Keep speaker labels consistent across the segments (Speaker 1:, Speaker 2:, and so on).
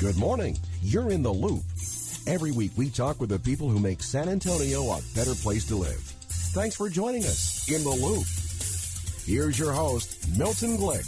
Speaker 1: Good morning. You're in the loop. Every week we talk with the people who make San Antonio a better place to live. Thanks for joining us in the loop. Here's your host, Milton Glick.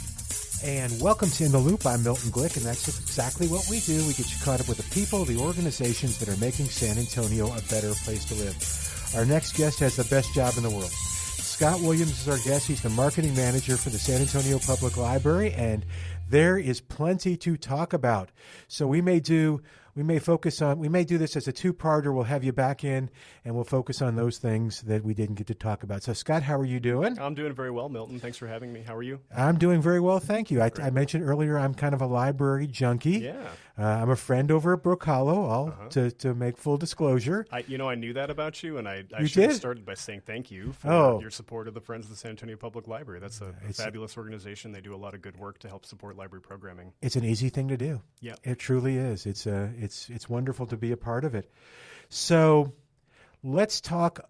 Speaker 2: And welcome to In the Loop. I'm Milton Glick, and that's exactly what we do. We get you caught up with the people, the organizations that are making San Antonio a better place to live. Our next guest has the best job in the world. Scott Williams is our guest. He's the marketing manager for the San Antonio Public Library, and there is plenty to talk about. So we may do this as a two-parter. We'll have you back in, and we'll focus on those things that we didn't get to talk about. So, Scott, how are you doing?
Speaker 3: I'm doing very well, Milton. Thanks for having me. How are you?
Speaker 2: I'm doing very well, thank you. I mentioned earlier I'm kind of a library junkie.
Speaker 3: Yeah.
Speaker 2: I'm a friend over at Brook Hollow, to make full disclosure.
Speaker 3: I knew that about you, and I
Speaker 2: You
Speaker 3: should have
Speaker 2: did?
Speaker 3: started by saying thank you for your support of the Friends of the San Antonio Public Library. That's a fabulous organization. They do a lot of good work to help support library programming.
Speaker 2: It's an easy thing to do.
Speaker 3: Yeah.
Speaker 2: It truly is. It's wonderful to be a part of it. So let's talk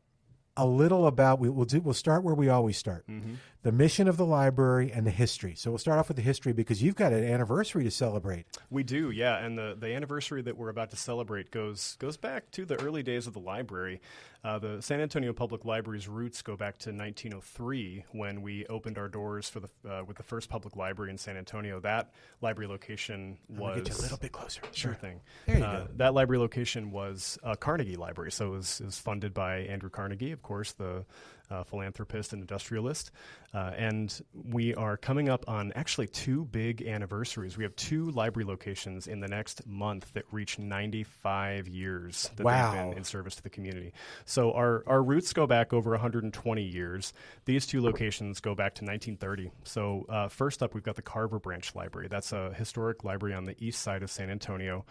Speaker 2: a little about, we'll start where we always start. Mm-hmm. The mission of the library and the history. So we'll start off with the history because you've got an anniversary to celebrate.
Speaker 3: We do, yeah. And the anniversary that we're about to celebrate goes back to the early days of the library. The San Antonio Public Library's roots go back to 1903 when we opened our doors for with the first public library in San Antonio. That library location was...
Speaker 2: I'm going to get you a little bit closer.
Speaker 3: Sure thing.
Speaker 2: There you go.
Speaker 3: That library location was a Carnegie Library. So it was funded by Andrew Carnegie, of course, the philanthropist and industrialist. And we are coming up on actually two big anniversaries. We have two library locations in the next month that reach 95 years that they've been in service to the community. So our roots go back over 120 years. These two locations go back to 1930. So first up, we've got the Carver Branch Library. That's a historic library on the east side of San Antonio.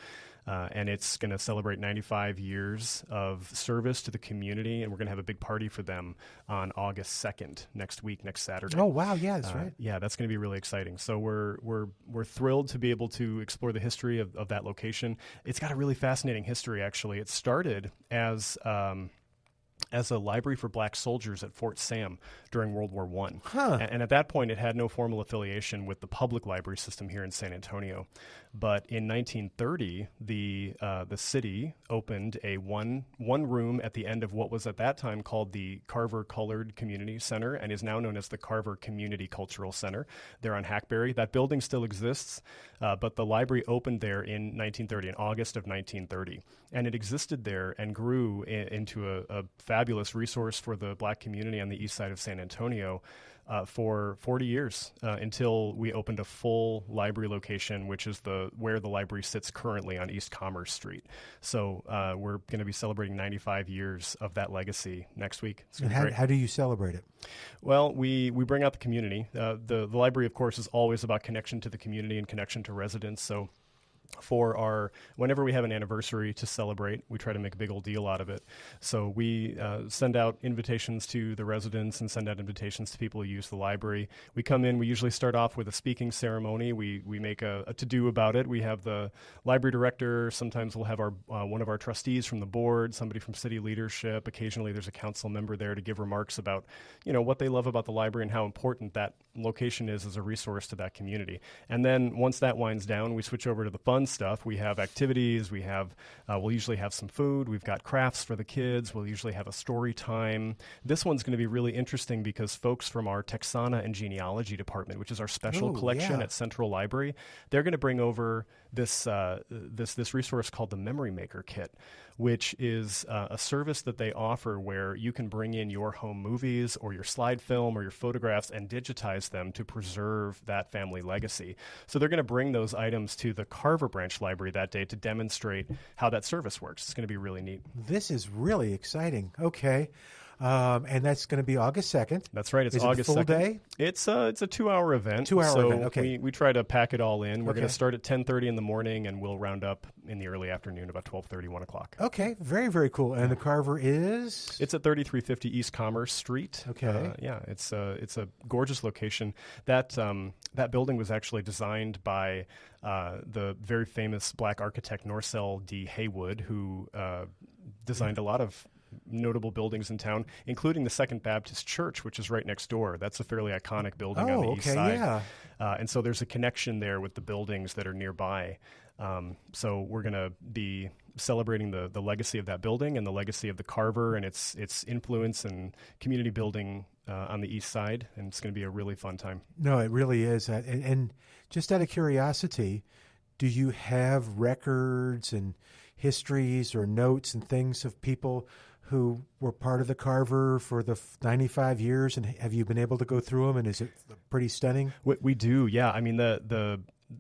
Speaker 3: And it's going to celebrate 95 years of service to the community, and we're going to have a big party for them on August 2nd, next Saturday.
Speaker 2: Oh, wow, yeah, that's right.
Speaker 3: Yeah, that's going to be really exciting. So we're thrilled to be able to explore the history of that location. It's got a really fascinating history, actually. It started as a library for black soldiers at Fort Sam during World War I.
Speaker 2: Huh.
Speaker 3: And at that point, it had no formal affiliation with the public library system here in San Antonio. But in 1930, the city opened a one room at the end of what was at that time called the Carver Colored Community Center and is now known as the Carver Community Cultural Center. They're on Hackberry. That building still exists, but the library opened there in 1930, in August of 1930. And it existed there and grew into a fabulous resource for the black community on the east side of San Antonio for 40 years until we opened a full library location, which is where the library sits currently on East Commerce Street. So we're going to be celebrating 95 years of that legacy next week.
Speaker 2: And how do you celebrate it?
Speaker 3: Well, we bring out the community. The library, of course, is always about connection to the community and connection to residents. So whenever we have an anniversary to celebrate, we try to make a big old deal out of it. So we send out invitations to the residents and send out invitations to people who use the library. We come in, we usually start off with a speaking ceremony. We make a to-do about it. We have the library director. Sometimes we'll have one of our trustees from the board, somebody from city leadership. Occasionally there's a council member there to give remarks about, what they love about the library and how important that location is as a resource to that community. And then once that winds down, we switch over to the fun stuff. We have activities. We'll usually have some food. We've got crafts for the kids. We'll usually have a story time. This one's going to be really interesting because folks from our Texana and Genealogy department, which is our special collection at Central Library, they're going to bring over this resource called the Memory Maker Kit, which is a service that they offer where you can bring in your home movies or your slide film or your photographs and digitize them to preserve that family legacy. So they're going to bring those items to the Carver Branch Library that day to demonstrate how that service works. It's going to be really neat.
Speaker 2: This is really exciting. Okay. And that's going to be August 2nd.
Speaker 3: That's right. It's
Speaker 2: Is
Speaker 3: August
Speaker 2: it a full
Speaker 3: 2nd.
Speaker 2: day?
Speaker 3: It's a 2-hour event.
Speaker 2: 2-hour event,
Speaker 3: So
Speaker 2: okay.
Speaker 3: we try to pack it all in. We're going
Speaker 2: Okay.
Speaker 3: to start at 10:30 in the morning, and we'll round up in the early afternoon, about 12:30, 1 o'clock.
Speaker 2: Okay. Very, very cool. And the Carver is?
Speaker 3: It's at 3350 East Commerce Street.
Speaker 2: Okay.
Speaker 3: It's a gorgeous location. That building was actually designed by the very famous black architect Norcell D. Haywood, who designed a lot of notable buildings in town, including the Second Baptist Church, which is right next door. That's a fairly iconic building on the east side.
Speaker 2: Yeah.
Speaker 3: And so there's a connection there with the buildings that are nearby. So we're going to be celebrating the legacy of that building and the legacy of the Carver and its influence and community building on the east side. And it's going to be a really fun time.
Speaker 2: No, it really is. And just out of curiosity, do you have records and histories or notes and things of people who were part of the Carver for the 95 years? And have you been able to go through them? And is it pretty stunning?
Speaker 3: We do, yeah. I mean,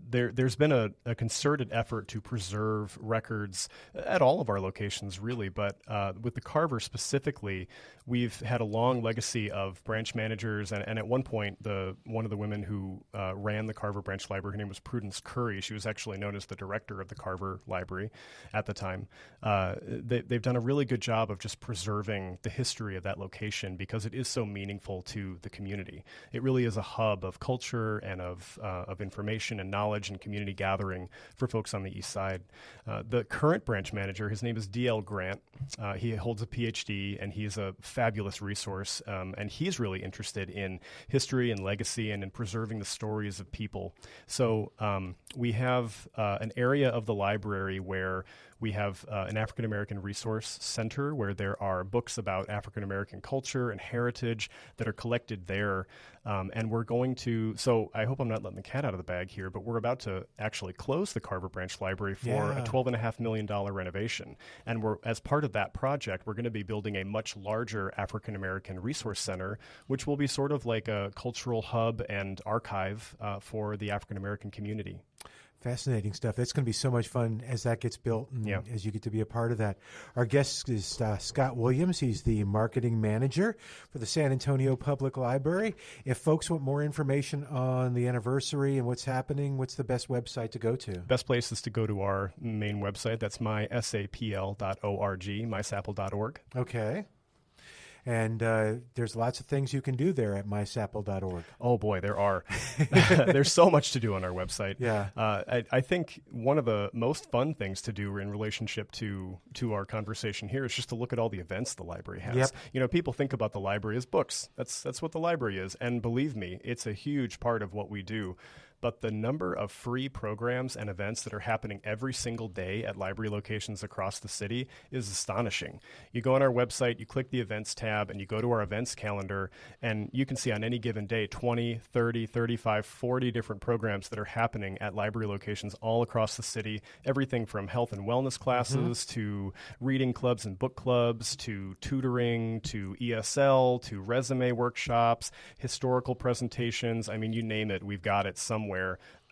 Speaker 3: there's been a concerted effort to preserve records at all of our locations, really. But with the Carver specifically, we've had a long legacy of branch managers. And at one point, one of the women who ran the Carver Branch Library, her name was Prudence Curry. She was actually known as the director of the Carver Library at the time. They've done a really good job of just preserving the history of that location because it is so meaningful to the community. It really is a hub of culture and of information and knowledge and community gathering for folks on the east side. The current branch manager, his name is D.L. Grant. He holds a PhD, and he's a fabulous resource, and he's really interested in history and legacy and in preserving the stories of people. So we have an area of the library where we have an African American resource center where there are books about African American culture and heritage that are collected there. And we're going to, so I hope I'm not letting the cat out of the bag here, but we're about to actually close the Carver Branch Library for a $12.5 million renovation. And as part of that project, we're going to be building a much larger African American resource center, which will be sort of like a cultural hub and archive for the African American community.
Speaker 2: Fascinating stuff. That's going to be so much fun as that gets built and as you get to be a part of that. Our guest is Scott Williams. He's the marketing manager for the San Antonio Public Library. If folks want more information on the anniversary and what's happening, what's the best website to go to?
Speaker 3: Best place is to go to our main website. That's mysapl.org, mysapl.org.
Speaker 2: Okay. And there's lots of things you can do there at mysapl.org.
Speaker 3: Oh, boy, there are. There's so much to do on our website.
Speaker 2: Yeah.
Speaker 3: I think one of the most fun things to do in relationship to our conversation here is just to look at all the events the library has.
Speaker 2: Yep.
Speaker 3: You know, people think about the library as books. That's what the library is. And believe me, it's a huge part of what we do. But the number of free programs and events that are happening every single day at library locations across the city is astonishing. You go on our website, you click the events tab, and you go to our events calendar, and you can see on any given day 20, 30, 35, 40 different programs that are happening at library locations all across the city. Everything from health and wellness classes to reading clubs and book clubs to tutoring to ESL to resume workshops, historical presentations. I mean, you name it, we've got it somewhere.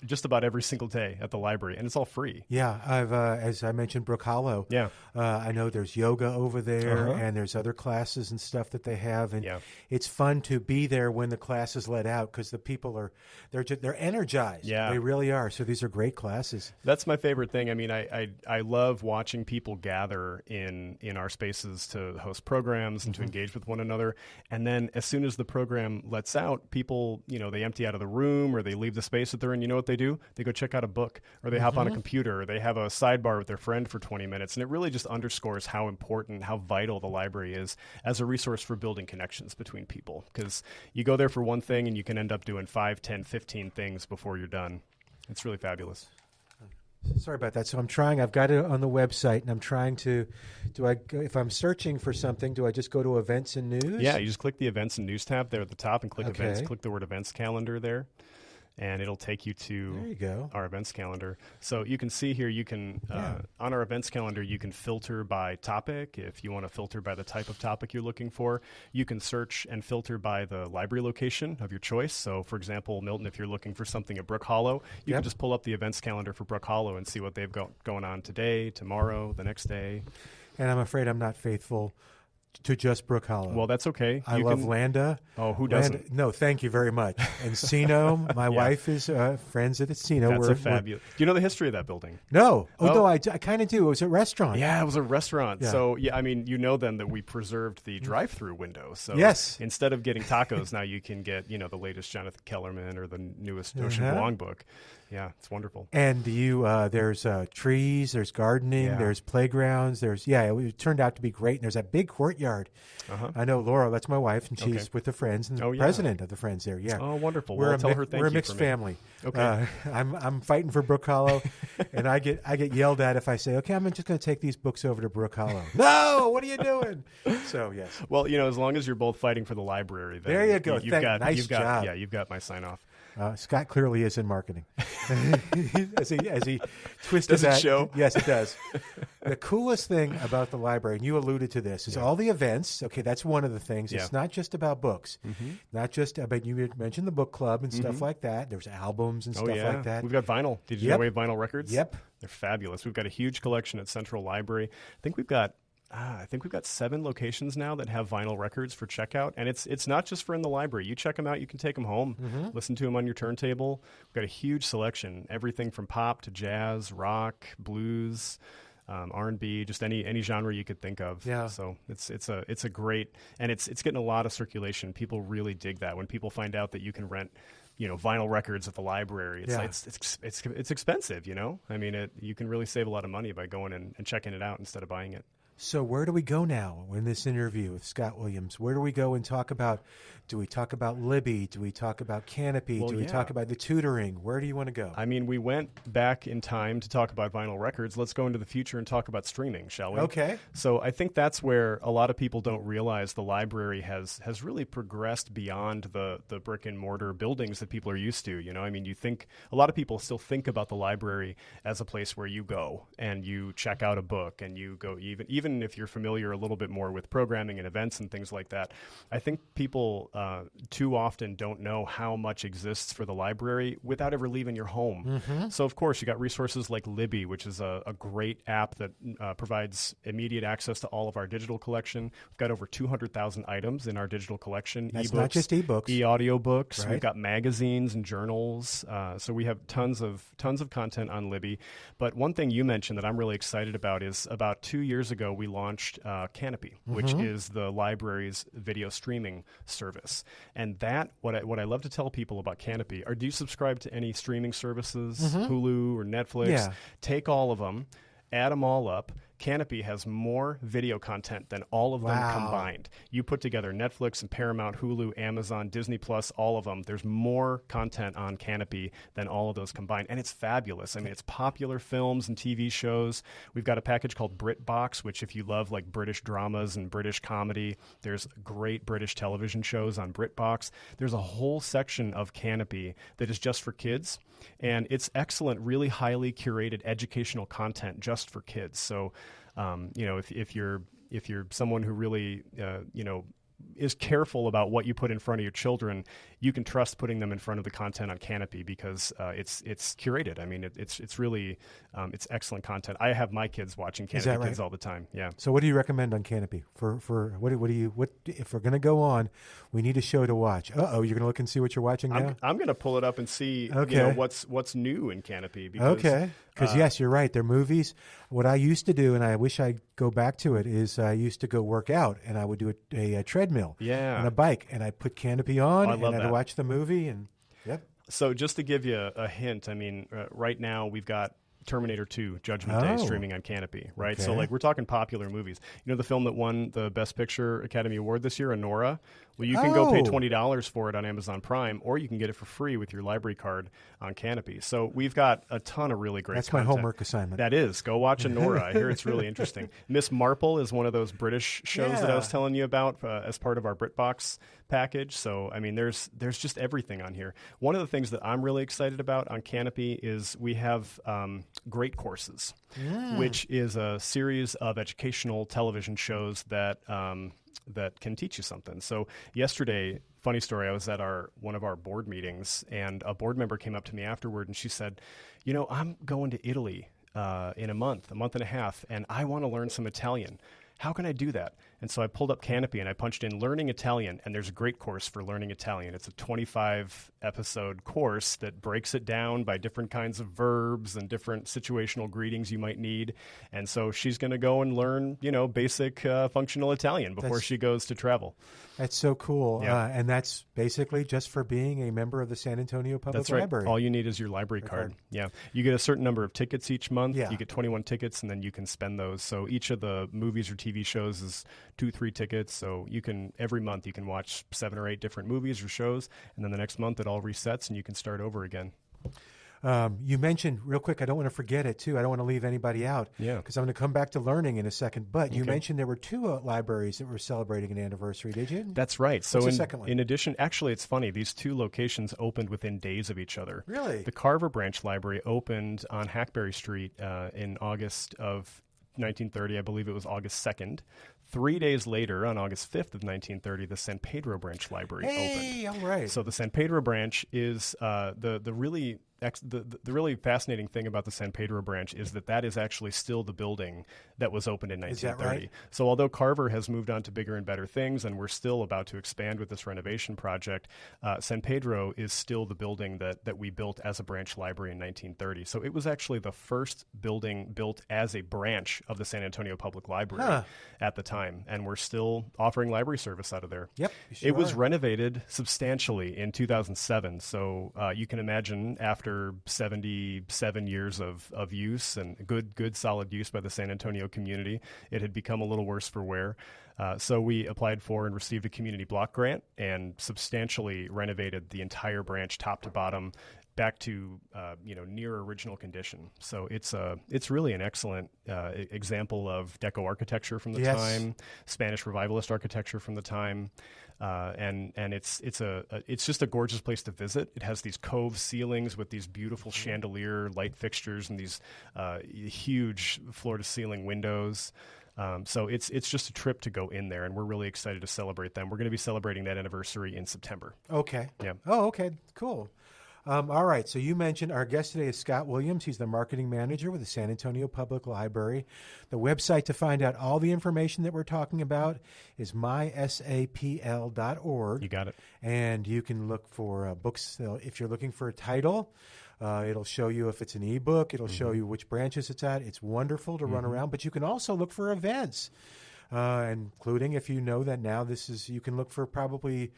Speaker 3: Just about every single day at the library, and it's all free.
Speaker 2: Yeah, I've as I mentioned, Brook Hollow. Yeah, I know there's yoga over there, and there's other classes and stuff that they have, and it's fun to be there when the classes let out because the people they're energized. Yeah, they really are. So these are great classes.
Speaker 3: That's my favorite thing. I mean, I love watching people gather in our spaces to host programs and to engage with one another, and then as soon as the program lets out, people they empty out of the room or they leave the space that they're in. You know what they do? They go check out a book, or they hop on a computer, or they have a sidebar with their friend for 20 minutes. And it really just underscores how important, how vital the library is as a resource for building connections between people. Because you go there for one thing and you can end up doing 5, 10, 15 things before you're done. It's really fabulous.
Speaker 2: Sorry about that. So I've got it on the website, and I'm trying to, if I'm searching for something, do I just go to events and news?
Speaker 3: Yeah, you just click the events and news tab there at the top and click events, click the word events calendar there. And it'll take you to our events calendar. So you can see here, you can, on our events calendar, you can filter by topic. If you want to filter by the type of topic you're looking for, you can search and filter by the library location of your choice. So, for example, Milton, if you're looking for something at Brook Hollow, you can just pull up the events calendar for Brook Hollow and see what they've got going on today, tomorrow, the next day.
Speaker 2: And I'm afraid I'm not faithful to just Brook Hollow.
Speaker 3: Well, that's okay.
Speaker 2: I love Landa.
Speaker 3: Oh, who doesn't?
Speaker 2: No, thank you very much. Encino, my wife is friends at Encino.
Speaker 3: That's a fabulous. Do you know the history of that building?
Speaker 2: No. No, I kind of do. It was a restaurant.
Speaker 3: Yeah, it was a restaurant.
Speaker 2: Yeah.
Speaker 3: So, I mean, you know then that we preserved the drive-through window. So
Speaker 2: yes.
Speaker 3: Instead of getting tacos, now you can get, the latest Jonathan Kellerman or the newest Ocean Vuong book. Yeah, it's wonderful.
Speaker 2: And there's trees, there's gardening, there's playgrounds, it turned out to be great. And there's that big courtyard. Uh-huh. I know Laura, that's my wife, and she's with the Friends and the president of the Friends there. Yeah.
Speaker 3: Oh, wonderful.
Speaker 2: We're
Speaker 3: tell her thank you.
Speaker 2: We're a mixed family.
Speaker 3: Okay.
Speaker 2: I'm fighting for Brook Hollow, and I get yelled at if I say, okay, I'm just going to take these books over to Brook Hollow. No, what are you doing? So yes.
Speaker 3: Well, as long as you're both fighting for the library, then
Speaker 2: there you go. Nice job.
Speaker 3: Yeah, you've got my sign off.
Speaker 2: Scott clearly is in marketing. as he twisted
Speaker 3: does
Speaker 2: that.
Speaker 3: It show?
Speaker 2: Yes, it does. The coolest thing about the library, and you alluded to this, is all the events. Okay, that's one of the things. It's not just about books. Mm-hmm. Not just about, you mentioned the book club and stuff like that. There's albums and stuff like that.
Speaker 3: We've got vinyl. Did you know we have vinyl records?
Speaker 2: Yep.
Speaker 3: They're fabulous. We've got a huge collection at Central Library. I think we've got 7 locations now that have vinyl records for checkout, and it's not just for in the library. You check them out, you can take them home, listen to them on your turntable. We've got a huge selection, everything from pop to jazz, rock, blues, R&B, just any genre you could think of.
Speaker 2: Yeah.
Speaker 3: So it's a great, and it's getting a lot of circulation. People really dig that when people find out that you can rent vinyl records at the library. It's expensive, I mean, you can really save a lot of money by going and checking it out instead of buying it.
Speaker 2: So where do we go now in this interview with Scott Williams? Where do we go and talk about, do we talk about Libby? Do we talk about Kanopy? Do we talk about the tutoring? Where do you want to go?
Speaker 3: I mean, we went back in time to talk about vinyl records. Let's go into the future and talk about streaming, shall we?
Speaker 2: Okay.
Speaker 3: So I think that's where a lot of people don't realize the library has really progressed beyond the brick and mortar buildings that people are used to. I mean, a lot of people still think about the library as a place where you go and you check out a book and you go even if you're familiar a little bit more with programming and events and things like that. I think people too often don't know how much exists for the library without ever leaving your home. Mm-hmm. So, of course, you got resources like Libby, which is a great app that provides immediate access to all of our digital collection. We've got over 200,000 items in our digital collection.
Speaker 2: That's
Speaker 3: ebooks,
Speaker 2: not just ebooks.
Speaker 3: E-audiobooks.
Speaker 2: Right.
Speaker 3: We've got magazines and journals. So we have tons of content on Libby. But one thing you mentioned that I'm really excited about is about 2 years ago, we launched Kanopy, which is the library's video streaming service. And what I love to tell people about Kanopy are, do you subscribe to any streaming services, Hulu or Netflix?
Speaker 2: Yeah.
Speaker 3: Take all of them, add them all up. Kanopy has more video content than all of them combined. You put together Netflix and Paramount, Hulu, Amazon, Disney Plus, all of them. There's more content on Kanopy than all of those combined, and it's fabulous. I mean, it's popular films and TV shows. We've got a package called BritBox, which if you love like British dramas and British comedy, there's great British television shows on BritBox. There's a whole section of Kanopy that is just for kids, and it's excellent, really highly curated educational content just for kids. So if you're someone who really is careful about what you put in front of your children, you can trust putting them in front of the content on Kanopy because it's curated. I mean, it's really it's excellent content. I have my kids watching Kanopy Kids all the time. Yeah.
Speaker 2: So what do you recommend on Kanopy for what if we're going to go on? We need a show to watch. You're going to look and see what you're watching now.
Speaker 3: I'm going to pull it up and see what's new in Kanopy.
Speaker 2: Because yes, you're right. They're movies. What I used to do, and I wish I'd go back to it, is I used to go work out, and I would do a treadmill and a bike, and I put Kanopy on, and I'd watch the movie. And
Speaker 3: So just to give you a hint, I mean, right now we've got Terminator 2 Judgment Day streaming on Kanopy, right?
Speaker 2: Okay.
Speaker 3: So like we're talking popular movies. You know the film that won the Best Picture Academy Award this year, Anora? Well, you can go pay $20 for it on Amazon Prime, or you can get it for free with your library card on Kanopy. So we've got a ton of really great content.
Speaker 2: That's my homework assignment.
Speaker 3: That is. Go watch Anora. I hear it's really interesting. Miss Marple is one of those British shows that I was telling you about as part of our BritBox package. So, I mean, there's just everything on here. One of the things that I'm really excited about on Kanopy is we have Great Courses, which is a series of educational television shows that can teach you something. So yesterday, funny story, I was at one of our board meetings, and a board member came up to me afterward, and she said, I'm going to Italy in a month and a half, and I want to learn some Italian. How can I do that? And so I pulled up Kanopy and I punched in learning Italian, and there's a great course for learning Italian. It's a 25-episode course that breaks it down by different kinds of verbs and different situational greetings you might need. And so she's going to go and learn, basic functional Italian before she goes to travel.
Speaker 2: That's so cool.
Speaker 3: Yeah.
Speaker 2: And that's basically just for being a member of the San Antonio Public
Speaker 3: That's right.
Speaker 2: Library.
Speaker 3: All you need is your library card. Yeah. You get a certain number of tickets each month.
Speaker 2: Yeah.
Speaker 3: You get 21 tickets, and then you can spend those. So each of the movies or TV shows is 2-3 tickets. So every month you can watch 7 or 8 different movies or shows, and then the next month it all resets and you can start over again.
Speaker 2: You mentioned, real quick, I don't want to forget it, too. I don't want to leave anybody out.
Speaker 3: Yeah.
Speaker 2: Because I'm going to come back to learning in a second. But you mentioned there were 2 libraries that were celebrating an anniversary, did you?
Speaker 3: That's right. So
Speaker 2: What's the second one?
Speaker 3: In addition, actually, it's funny. These 2 locations opened within days of each other.
Speaker 2: Really?
Speaker 3: The Carver Branch Library opened on Hackberry Street in August of 1930. I believe it was August 2nd. 3 days later, on August 5th of 1930, the San Pedro Branch Library opened.
Speaker 2: Hey, all right.
Speaker 3: So the San Pedro Branch is the really fascinating thing about the San Pedro Branch is that is actually still the building that was opened in 1930.
Speaker 2: Is that right?
Speaker 3: So although Carver has moved on to bigger and better things, and we're still about to expand with this renovation project, San Pedro is still the building that we built as a branch library in 1930. So it was actually the first building built as a branch of the San Antonio Public Library at the time. And we're still offering library service out of there.
Speaker 2: Yep.
Speaker 3: It was renovated substantially in 2007. So you can imagine after 77 years of use and good solid use by the San Antonio community, it had become a little worse for wear. So we applied for and received a community block grant and substantially renovated the entire branch top to bottom back to near original condition. So it's really an excellent example of Deco architecture from the time, Spanish Revivalist architecture from the time, and it's just a gorgeous place to visit. It has these cove ceilings with these beautiful chandelier light fixtures and these huge floor to ceiling windows. So it's just a trip to go in there, and we're really excited to celebrate them. We're going to be celebrating that anniversary in September.
Speaker 2: Okay.
Speaker 3: Yeah.
Speaker 2: Oh, okay. Cool. All right. So you mentioned our guest today is Scott Williams. He's the marketing manager with the San Antonio Public Library. The website to find out all the information that we're talking about is mysapl.org.
Speaker 3: You got it.
Speaker 2: And you can look for books. If you're looking for a title, it'll show you if it's an ebook. It'll show you which branches it's at. It's wonderful to run around. But you can also look for events, including if you know that now you can look for probably.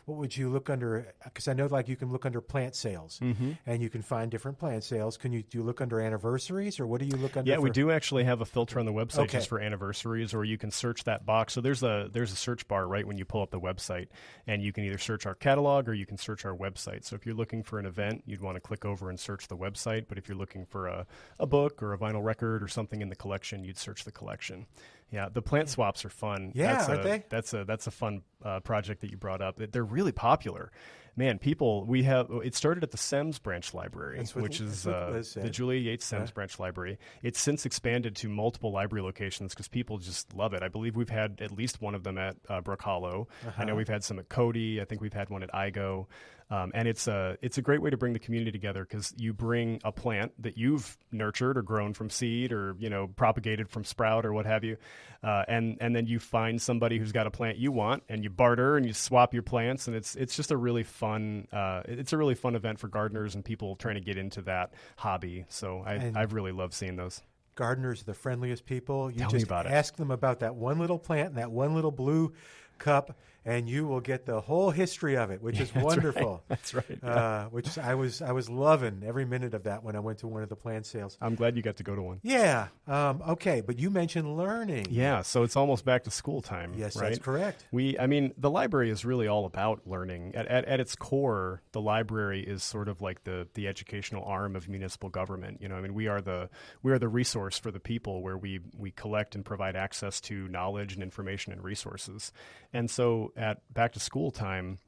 Speaker 2: What would you look under? Because I know, you can look under plant sales, and you can find different plant sales. Do you look under anniversaries, or what do you look under?
Speaker 3: Yeah, we do actually have a filter on the website just for anniversaries, or you can search that box. So there's a search bar right when you pull up the website, and you can either search our catalog or you can search our website. So if you're looking for an event, you'd want to click over and search the website. But if you're looking for a book or a vinyl record or something in the collection, you'd search the collection. Yeah, the plant swaps are fun.
Speaker 2: Yeah, aren't they?
Speaker 3: That's a fun project that you brought up. They're really popular. Man, it started at the Semmes Branch Library, which is the Julia Yates Semmes Branch Library. It's since expanded to multiple library locations because people just love it. I believe we've had at least one of them at Brook Hollow. I know we've had some at Cody. I think we've had one at Igo. And it's a great way to bring the community together because you bring a plant that you've nurtured or grown from seed or propagated from sprout or what have you, and then you find somebody who's got a plant you want and you barter and you swap your plants, and it's just a really fun event for gardeners and people trying to get into that hobby. So I've really loved seeing those.
Speaker 2: Gardeners are the friendliest people. You
Speaker 3: Tell
Speaker 2: just
Speaker 3: me about
Speaker 2: ask them about that one little plant and that one little blue cup, and you will get the whole history of it, which is wonderful.
Speaker 3: That's right. Yeah.
Speaker 2: Which I was loving every minute of that when I went to one of the plant sales.
Speaker 3: I'm glad you got to go to one.
Speaker 2: Yeah. Okay, but you mentioned learning.
Speaker 3: Yeah, so it's almost back to school time.
Speaker 2: Yes,
Speaker 3: right?
Speaker 2: that's correct.
Speaker 3: The library is really all about learning. At its core, the library is sort of like the educational arm of municipal government. We are the resource for the people where we collect and provide access to knowledge and information and resources. And so at back to school time,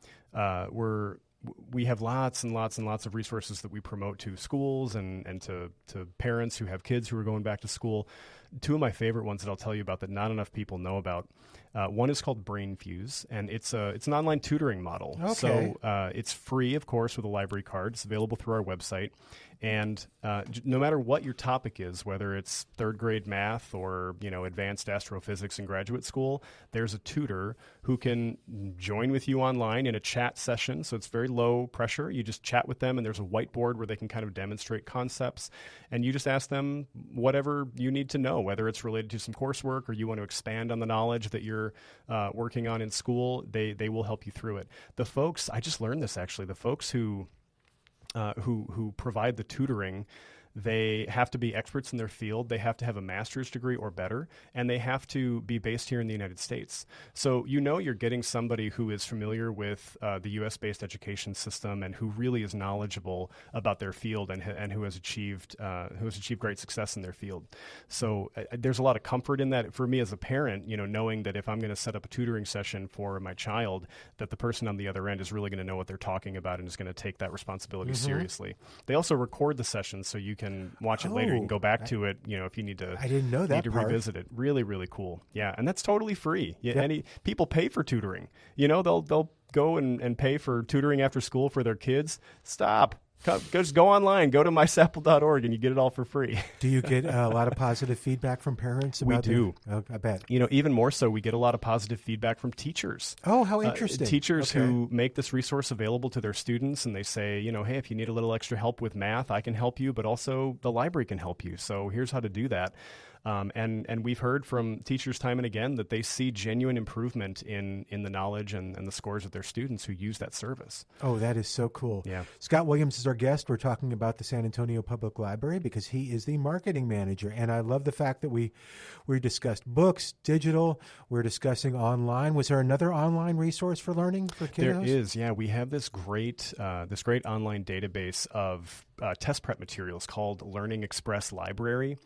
Speaker 3: we have lots and lots and lots of resources that we promote to schools and to parents who have kids who are going back to school. two of my favorite ones that I'll tell you about that not enough people know about. One is called Brain Fuse, and it's an online tutoring model.
Speaker 2: Okay.
Speaker 3: So it's free, of course, with a library card. It's available through our website. And no matter what your topic is, whether it's third grade math or advanced astrophysics in graduate school, there's a tutor who can join with you online in a chat session. So it's very low pressure. You just chat with them, and there's a whiteboard where they can kind of demonstrate concepts. And you just ask them whatever you need to know, whether it's related to some coursework or you want to expand on the knowledge that you're working on in school. They will help you through it. The folks, I just learned this actually, the folks who provide the tutoring, they have to be experts in their field. They have to have a master's degree or better, and they have to be based here in the United States. So you're getting somebody who is familiar with the U.S.-based education system and who really is knowledgeable about their field and who has achieved great success in their field. So there's a lot of comfort in that for me as a parent. Knowing that if I'm going to set up a tutoring session for my child, that the person on the other end is really going to know what they're talking about and is going to take that responsibility seriously. They also record the sessions so you can watch it later. You can go back to it, if you need to.
Speaker 2: I didn't know that
Speaker 3: need to
Speaker 2: part.
Speaker 3: Revisit it. Really, really cool. Yeah, and that's totally free. Yeah,
Speaker 2: Yep.
Speaker 3: People pay for tutoring. They'll go and pay for tutoring after school for their kids. Stop. Just go online. Go to mysapple.org, and you get it all for free.
Speaker 2: Do you get a lot of positive feedback from parents about
Speaker 3: We do.
Speaker 2: I bet.
Speaker 3: Even more so, we get a lot of positive feedback from teachers.
Speaker 2: Oh, how interesting.
Speaker 3: Teachers who make this resource available to their students, and they say, hey, if you need a little extra help with math, I can help you, but also the library can help you. So here's how to do that. And we've heard from teachers time and again that they see genuine improvement in the knowledge and the scores of their students who use that service.
Speaker 2: Oh, that is so cool.
Speaker 3: Yeah.
Speaker 2: Scott Williams is our guest. We're talking about the San Antonio Public Library because he is the marketing manager. And I love the fact that we discussed books, digital, we're discussing online. Was there another online resource for learning for kiddos?
Speaker 3: There is, yeah. We have this great online database of test prep materials called Learning Express Library.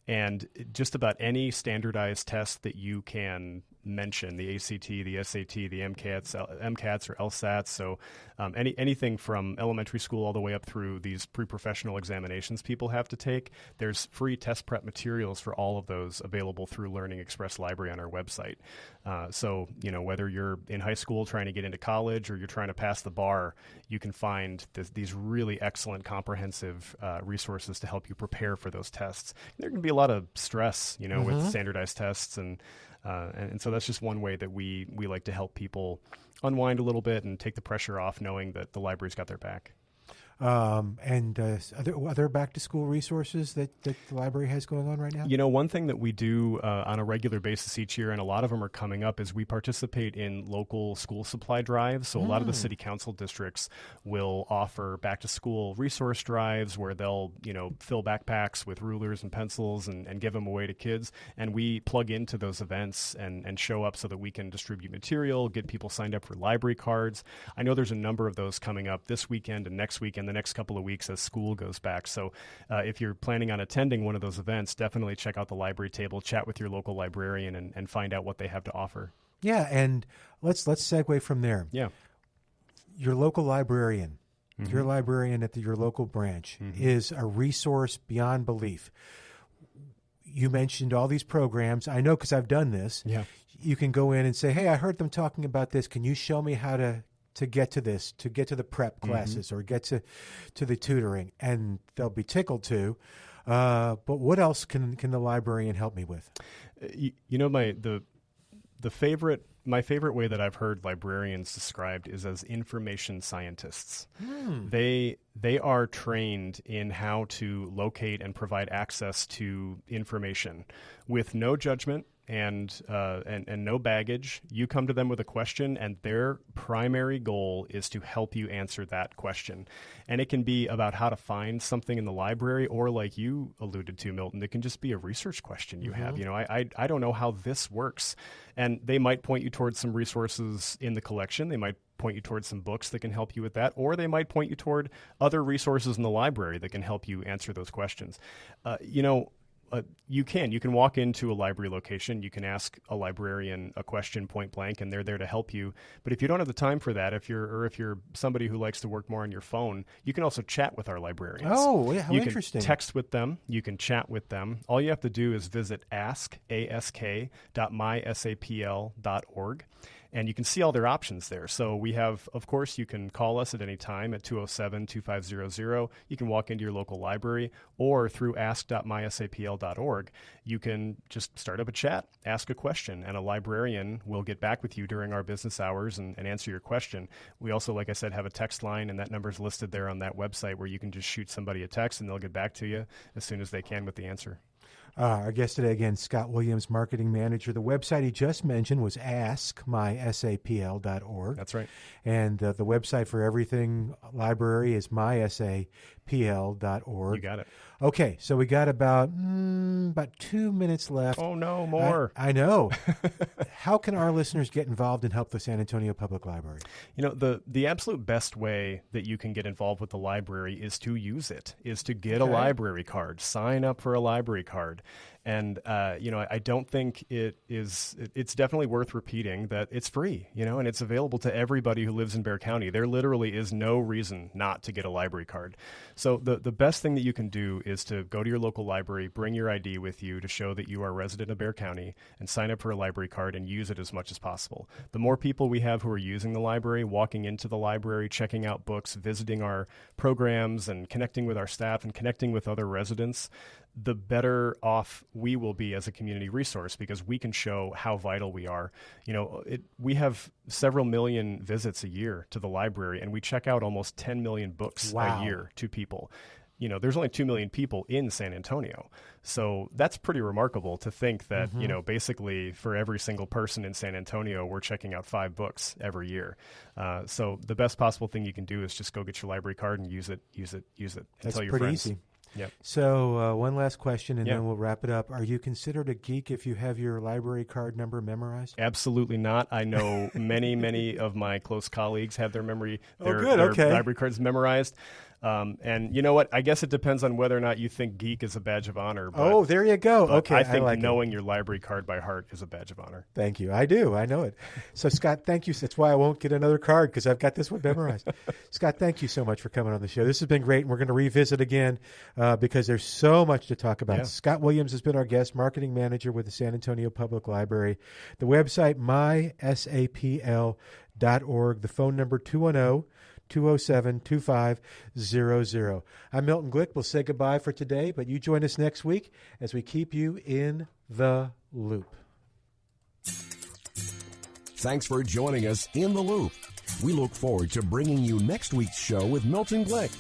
Speaker 3: And just about any standardized test that you can mention, the ACT, the SAT, the MCATs or LSATs, so anything from elementary school all the way up through these pre-professional examinations people have to take, there's free test prep materials for all of those available through Learning Express Library on our website. So, whether you're in high school trying to get into college or you're trying to pass the bar, you can find these really excellent, comprehensive resources to help you prepare for those tests. There can be a lot of stress, with standardized tests, and so that's just one way that we like to help people unwind a little bit and take the pressure off, knowing that the library's got their back.
Speaker 2: And other back-to-school resources that the library has going on right now?
Speaker 3: One thing that we do on a regular basis each year, and a lot of them are coming up, is we participate in local school supply drives. So a lot of the city council districts will offer back-to-school resource drives where they'll, fill backpacks with rulers and pencils and give them away to kids. And we plug into those events and show up so that we can distribute material, get people signed up for library cards. I know there's a number of those coming up this weekend and next weekend, the next couple of weeks as school goes back. So if you're planning on attending one of those events, definitely check out the library table, chat with your local librarian, and find out what they have to offer.
Speaker 2: Yeah, and let's segue from there.
Speaker 3: Yeah.
Speaker 2: Your local librarian, your librarian at your local branch is a resource beyond belief. You mentioned all these programs. I know because I've done this.
Speaker 3: Yeah.
Speaker 2: You can go in and say, hey, I heard them talking about this. Can you show me how to get to this, to get to the prep classes or get to the tutoring? And they'll be tickled to. But what else can the librarian help me with? My favorite way that I've heard librarians described is as information scientists. They are trained in how to locate and provide access to information with no judgment and no baggage. You come to them with a question, and their primary goal is to help you answer that question. And it can be about how to find something in the library, or like you alluded to, Milton, it can just be a research question you have. I don't know how this works. And they might point you towards some resources in the collection. They might point you towards some books that can help you with that, or they might point you toward other resources in the library that can help you answer those questions.
Speaker 3: you can walk into a library location. You can ask a librarian a question point blank, and they're there to help you. But if you don't have the time for that, if you're somebody who likes to work more on your phone, you can also chat with our librarians.
Speaker 2: Oh, yeah, how
Speaker 3: you
Speaker 2: interesting.
Speaker 3: You can text with them. You can chat with them. All you have to do is visit ask.mysapl.org. And you can see all their options there. So we have, of course, you can call us at any time at 207-2500. You can walk into your local library, or through ask.mysapl.org, you can just start up a chat, ask a question, and a librarian will get back with you during our business hours and answer your question. We also, like I said, have a text line, and that number is listed there on that website where you can just shoot somebody a text and they'll get back to you as soon as they can with the answer.
Speaker 2: Our guest today, again, Scott Williams, Marketing Manager. The website he just mentioned was askmysapl.org.
Speaker 3: That's right.
Speaker 2: And the website for everything library is mysapl.org.
Speaker 3: You got it.
Speaker 2: Okay, so we got about 2 minutes left.
Speaker 3: Oh, no, more.
Speaker 2: I know. How can our listeners get involved and help the San Antonio Public Library?
Speaker 3: You know, the absolute best way that you can get involved with the library is to use it, is to get a library card, sign up for a library card. And, I don't think it's definitely worth repeating that it's free, and it's available to everybody who lives in Bexar County. There literally is no reason not to get a library card. So the best thing that you can do is to go to your local library, bring your ID with you to show that you are a resident of Bexar County, and sign up for a library card and use it as much as possible. The more people we have who are using the library, walking into the library, checking out books, visiting our programs, and connecting with our staff and connecting with other residents, the better off we will be as a community resource, because we can show how vital we are. We have several million visits a year to the library, and we check out almost 10 million books a year to people. There's only 2 million people in San Antonio. So that's pretty remarkable to think that, basically for every single person in San Antonio, we're checking out 5 books every year. So the best possible thing you can do is just go get your library card and use it.
Speaker 2: That's
Speaker 3: tell your
Speaker 2: pretty
Speaker 3: friends.
Speaker 2: Easy.
Speaker 3: Yep.
Speaker 2: So one last question, and then we'll wrap it up. Are you considered a geek if you have your library card number memorized?
Speaker 3: Absolutely not. I know many of my close colleagues have their library cards memorized. And you know what? I guess it depends on whether or not you think geek is a badge of honor.
Speaker 2: But, there you go. Okay,
Speaker 3: I think
Speaker 2: like
Speaker 3: knowing your library card by heart is a badge of honor.
Speaker 2: Thank you. I do. I know it. So, Scott, thank you. That's why I won't get another card, because I've got this one memorized. Scott, thank you so much for coming on the show. This has been great, and we're going to revisit again because there's so much to talk about. Yeah. Scott Williams has been our guest, Marketing Manager with the San Antonio Public Library. The website, mysapl.org. The phone number, 207-2500. I'm Milton Glick. We'll say goodbye for today, but you join us next week as we keep you in the loop.
Speaker 1: Thanks for joining us in the loop. We look forward to bringing you next week's show with Milton Glick.